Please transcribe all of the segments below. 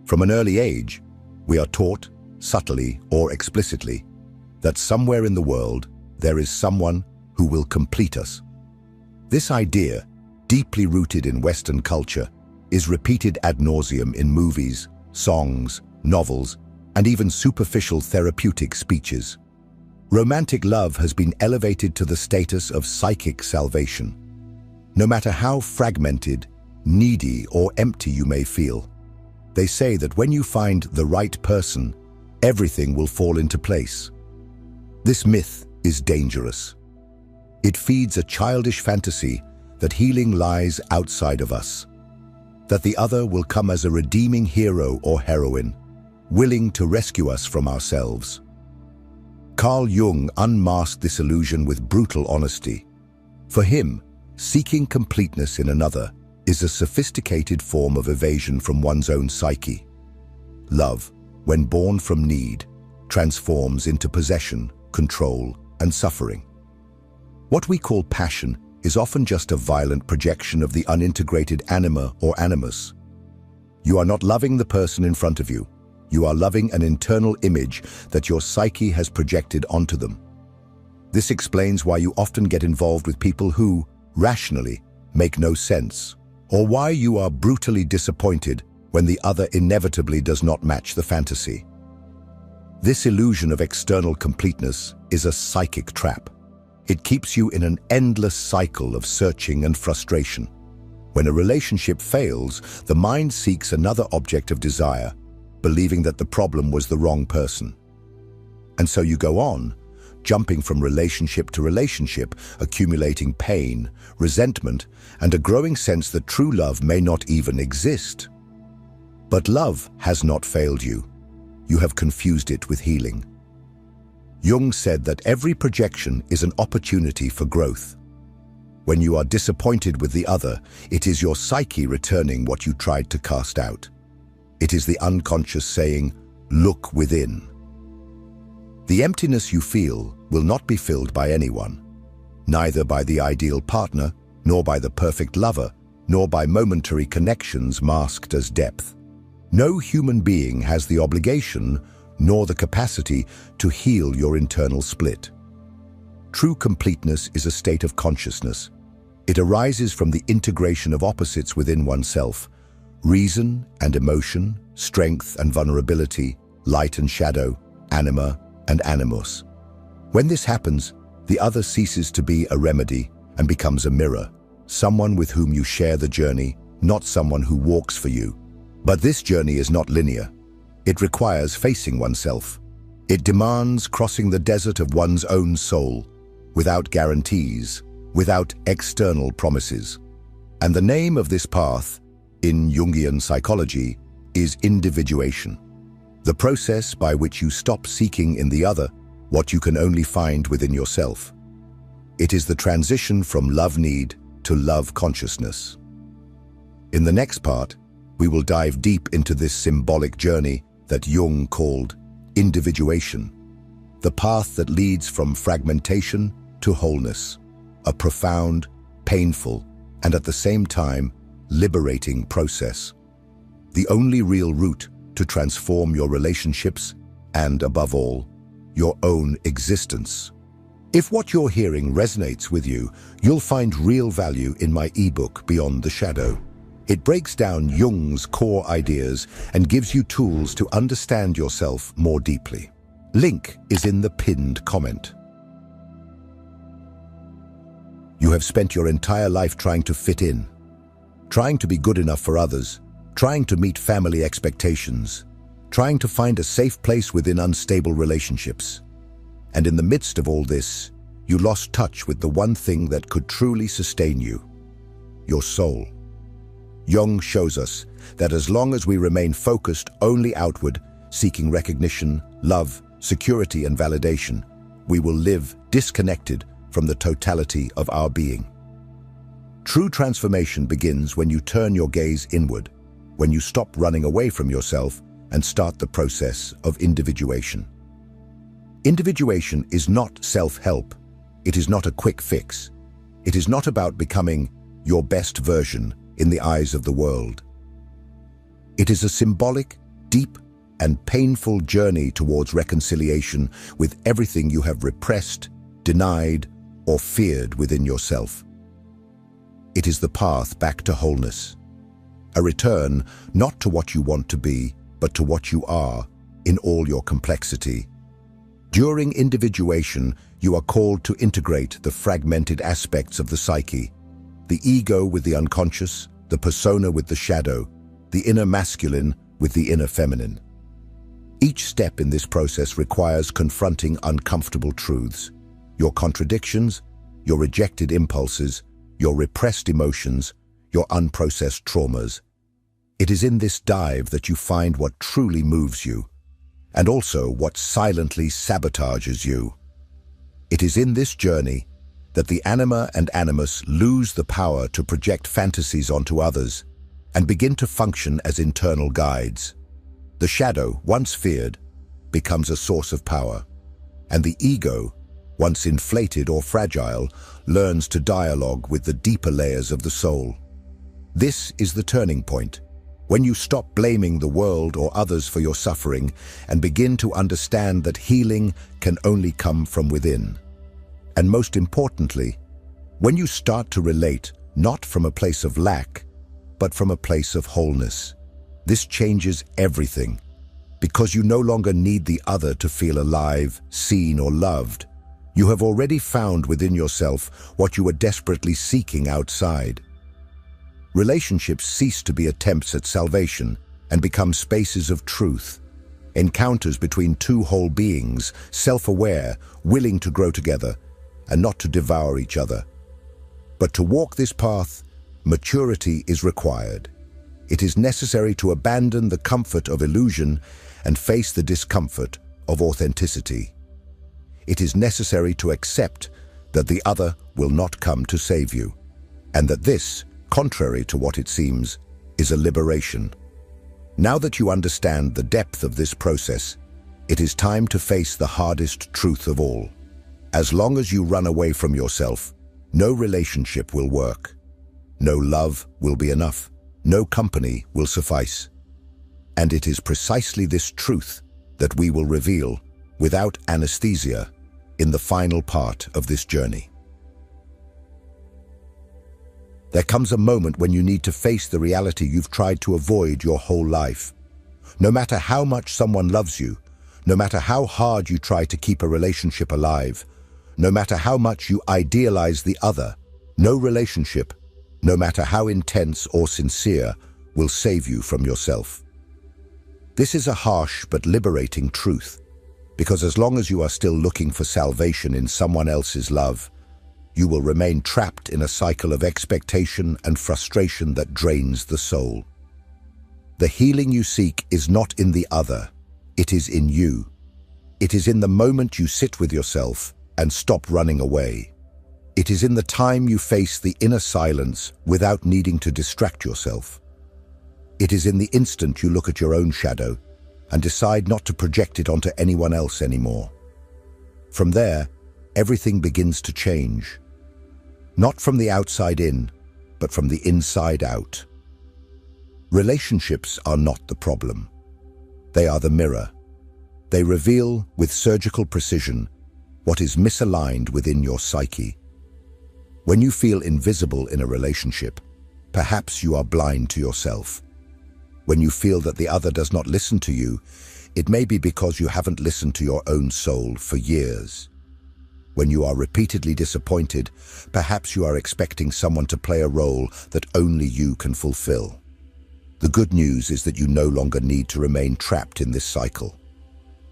From an early age, we are taught, subtly or explicitly, that somewhere in the world there is someone who will complete us. This idea, deeply rooted in Western culture, is repeated ad nauseum in movies, songs, novels, and even superficial therapeutic speeches. Romantic love has been elevated to the status of psychic salvation. No matter how fragmented, needy, or empty you may feel, they say that when you find the right person, everything will fall into place. This myth is dangerous. It feeds a childish fantasy that healing lies outside of us, that the other will come as a redeeming hero or heroine, willing to rescue us from ourselves. Carl Jung unmasked this illusion with brutal honesty. For him, seeking completeness in another is a sophisticated form of evasion from one's own psyche. Love, when born from need, transforms into possession, control, and suffering. What we call passion is often just a violent projection of the unintegrated anima or animus. You are not loving the person in front of you. You are loving an internal image that your psyche has projected onto them. This explains why you often get involved with people who, rationally, make no sense, or why you are brutally disappointed when the other inevitably does not match the fantasy. This illusion of external completeness is a psychic trap. It keeps you in an endless cycle of searching and frustration. When a relationship fails, the mind seeks another object of desire, believing that the problem was the wrong person. And so you go on, jumping from relationship to relationship, accumulating pain, resentment, and a growing sense that true love may not even exist. But love has not failed you. You have confused it with healing. Jung said that every projection is an opportunity for growth. When you are disappointed with the other, it is your psyche returning what you tried to cast out. It is the unconscious saying, "Look within." The emptiness you feel will not be filled by anyone, neither by the ideal partner, nor by the perfect lover, nor by momentary connections masked as depth. No human being has the obligation, nor the capacity, to heal your internal split. True completeness is a state of consciousness. It arises from the integration of opposites within oneself: reason and emotion, strength and vulnerability, light and shadow, anima and animus. When this happens, the other ceases to be a remedy and becomes a mirror, someone with whom you share the journey, not someone who walks for you. But this journey is not linear. It requires facing oneself. It demands crossing the desert of one's own soul, without guarantees, without external promises. And the name of this path, in Jungian psychology, is individuation. The process by which you stop seeking in the other what you can only find within yourself. It is the transition from love need to love consciousness. In the next part, we will dive deep into this symbolic journey that Jung called individuation, the path that leads from fragmentation to wholeness, a profound, painful, and at the same time, liberating process. The only real route to transform your relationships and, above all, your own existence. If what you're hearing resonates with you, you'll find real value in my ebook, Beyond the Shadow. It breaks down Jung's core ideas and gives you tools to understand yourself more deeply. Link is in the pinned comment. You have spent your entire life trying to fit in, trying to be good enough for others, trying to meet family expectations, trying to find a safe place within unstable relationships. And in the midst of all this, you lost touch with the one thing that could truly sustain you: your soul. Jung shows us that as long as we remain focused only outward, seeking recognition, love, security, and validation, we will live disconnected from the totality of our being. True transformation begins when you turn your gaze inward, when you stop running away from yourself and start the process of individuation. Individuation is not self-help. It is not a quick fix. It is not about becoming your best version in the eyes of the world. It is a symbolic, deep and painful journey towards reconciliation with everything you have repressed, denied, or feared within yourself. It is the path back to wholeness, a return not to what you want to be, but to what you are in all your complexity. During individuation, you are called to integrate the fragmented aspects of the psyche, the ego with the unconscious, the persona with the shadow, the inner masculine with the inner feminine. Each step in this process requires confronting uncomfortable truths, your contradictions, your rejected impulses, your repressed emotions, your unprocessed traumas. It is in this dive that you find what truly moves you, and also what silently sabotages you. It is in this journey that the anima and animus lose the power to project fantasies onto others and begin to function as internal guides. The shadow, once feared, becomes a source of power, and the ego, once inflated or fragile, learns to dialogue with the deeper layers of the soul. This is the turning point, when you stop blaming the world or others for your suffering and begin to understand that healing can only come from within. And most importantly, when you start to relate not from a place of lack, but from a place of wholeness. This changes everything, because you no longer need the other to feel alive, seen, or loved. You have already found within yourself what you were desperately seeking outside. Relationships cease to be attempts at salvation and become spaces of truth, encounters between two whole beings, self-aware, willing to grow together, and not to devour each other. But to walk this path, maturity is required. It is necessary to abandon the comfort of illusion and face the discomfort of authenticity. It is necessary to accept that the other will not come to save you, and that this, contrary to what it seems, is a liberation. Now that you understand the depth of this process, it is time to face the hardest truth of all. As long as you run away from yourself, no relationship will work. No love will be enough. No company will suffice. And it is precisely this truth that we will reveal, without anesthesia, in the final part of this journey. There comes a moment when you need to face the reality you've tried to avoid your whole life. No matter how much someone loves you, no matter how hard you try to keep a relationship alive, no matter how much you idealize the other, no relationship, no matter how intense or sincere, will save you from yourself. This is a harsh but liberating truth, because as long as you are still looking for salvation in someone else's love, you will remain trapped in a cycle of expectation and frustration that drains the soul. The healing you seek is not in the other, it is in you. It is in the moment you sit with yourself and stop running away. It is in the time you face the inner silence without needing to distract yourself. It is in the instant you look at your own shadow and decide not to project it onto anyone else anymore. From there, everything begins to change. Not from the outside in, but from the inside out. Relationships are not the problem. They are the mirror. They reveal, with surgical precision, what is misaligned within your psyche. When you feel invisible in a relationship, perhaps you are blind to yourself. When you feel that the other does not listen to you, it may be because you haven't listened to your own soul for years. When you are repeatedly disappointed, perhaps you are expecting someone to play a role that only you can fulfill. The good news is that you no longer need to remain trapped in this cycle.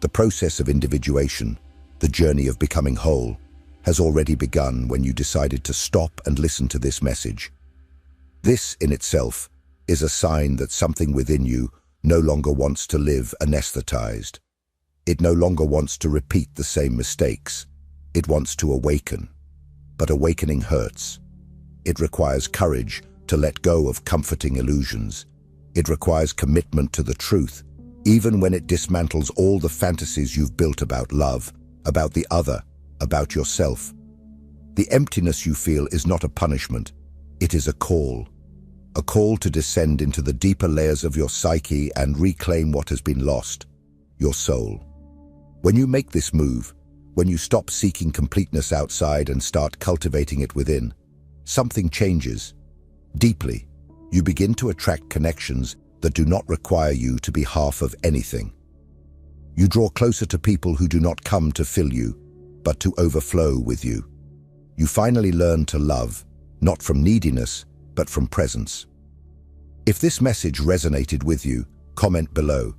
The process of individuation, the journey of becoming whole, has already begun when you decided to stop and listen to this message. This, in itself, is a sign that something within you no longer wants to live anesthetized. It no longer wants to repeat the same mistakes. It wants to awaken. But awakening hurts. It requires courage to let go of comforting illusions. It requires commitment to the truth, even when it dismantles all the fantasies you've built about love, about the other, about yourself. The emptiness you feel is not a punishment. It is a call. a call to descend into the deeper layers of your psyche and reclaim what has been lost, your soul. When you make this move, when you stop seeking completeness outside and start cultivating it within, something changes. Deeply, you begin to attract connections that do not require you to be half of anything. You draw closer to people who do not come to fill you, but to overflow with you. You finally learn to love, not from neediness, but from presence. If this message resonated with you, comment below.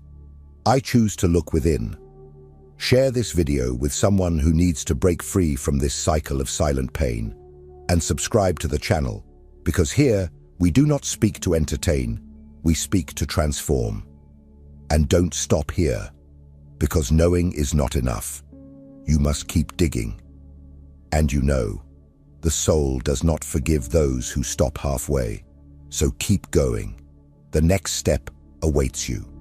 I choose to look within. Share this video with someone who needs to break free from this cycle of silent pain. And subscribe to the channel, because here we do not speak to entertain, we speak to transform. And don't stop here, because knowing is not enough. You must keep digging. And you know, the soul does not forgive those who stop halfway. So keep going. The next step awaits you.